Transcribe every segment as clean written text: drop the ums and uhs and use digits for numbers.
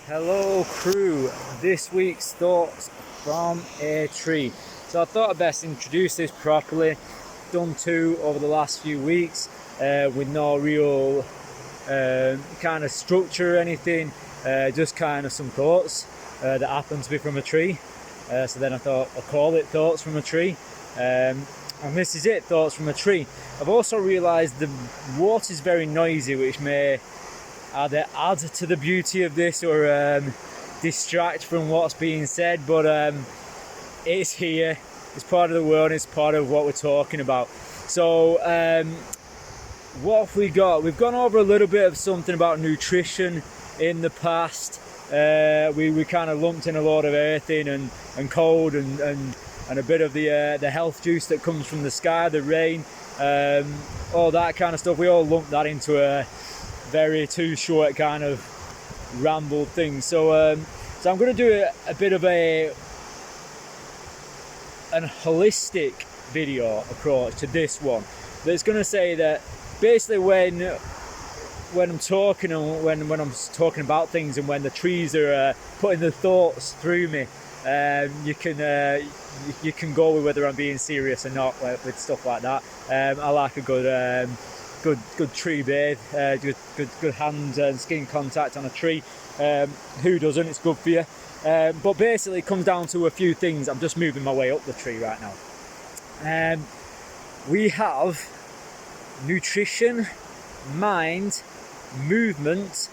Hello crew, this week's thoughts from a tree. So I thought I'd best introduce this properly. Done two over the last few weeks with no real kind of structure or anything, just kind of some thoughts that happen to be from a tree. So then I thought I'll call it Thoughts from a Tree. And this is it, Thoughts from a Tree. I've also realised the water's very noisy, which may either add to the beauty of this or distract from what's being said, but it's here, it's part of the world, it's part of what we're talking about. So what have we got? We've gone over a little bit of something about nutrition in the past. We kind of lumped in a lot of earthing and cold and a bit of the health juice that comes from the sky, the rain, all that kind of stuff. We all lumped that into a very too short kind of ramble thing. So I'm going to do a bit of an holistic video approach to this one. That's going to say that basically when I'm talking and when I'm talking about things and when the trees are putting the thoughts through me, you can go with whether I'm being serious or not with stuff like that. I like a good tree bathe, good hand and skin contact on a tree. Who doesn't? It's good for you. But basically it comes down to a few things. I'm just moving my way up the tree right now. We have nutrition, mind, movement,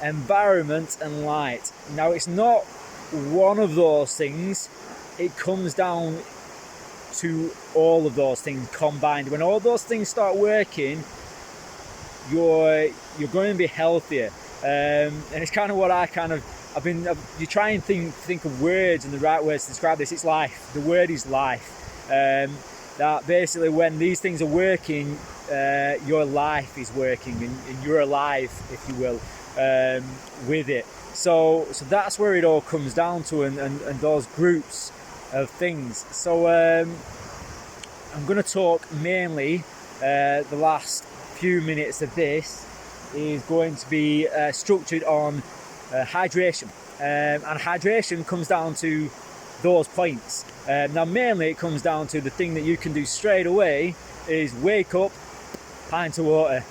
environment and light. Now it's not one of those things, it comes down to all of those things combined. When all those things start working, you're going to be healthier. And it's kind of what you try and think of words and the right words to describe this. It's life. The word is life. That basically when these things are working, your life is working and you're alive, if you will, with it. So that's where it all comes down to, and those groups of things. So I'm going to talk mainly, the last few minutes of this is going to be structured on hydration, and hydration comes down to those points. Now mainly it comes down to the thing that you can do straight away is wake up, pint of water,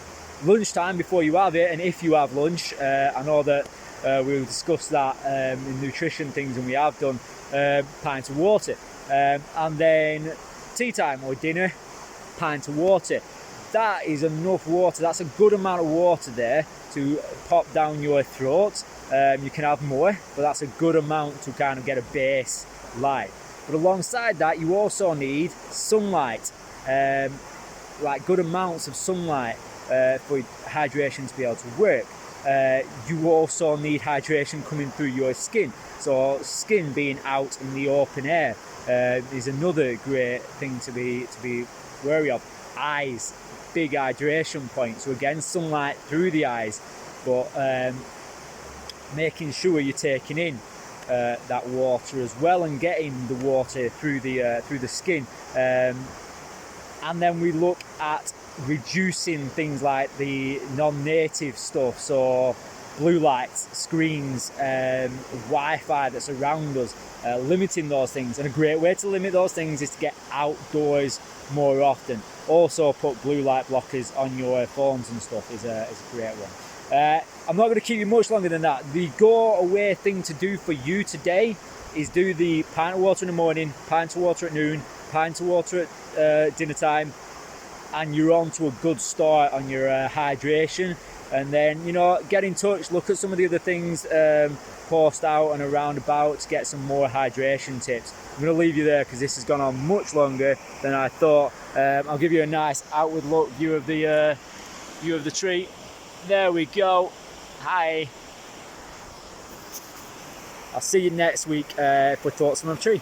lunchtime before you have it, and if you have lunch, I know that we'll discuss that in nutrition things, and we have done, pint of water, and then tea time or dinner, pint of water. That is enough water. That's a good amount of water there to pop down your throat. You can have more, but that's a good amount to kind of get a base light. But alongside that, you also need sunlight, like good amounts of sunlight for hydration to be able to work. You also need hydration coming through your skin. So skin being out in the open air is another great thing to be wary of. Eyes, big hydration point. So again, sunlight through the eyes, but making sure you're taking in that water as well and getting the water through the skin. And then we look at reducing things like the non-native stuff, so blue lights, screens, Wi-Fi that's around us, limiting those things. And a great way to limit those things is to get outdoors more often. Also put blue light blockers on your phones and stuff is a great one. I'm not going to keep you much longer than that. The go away thing to do for you today is do the pint of water in the morning, pint of water at noon, pint of water at dinner time, and you're on to a good start on your hydration. And then, get in touch, look at some of the other things, post out and around about to get some more hydration tips. I'm going to leave you there because this has gone on much longer than I thought. I'll give you a nice outward look view of the tree. There we go. Hi. I'll see you next week for Thoughts from a Tree.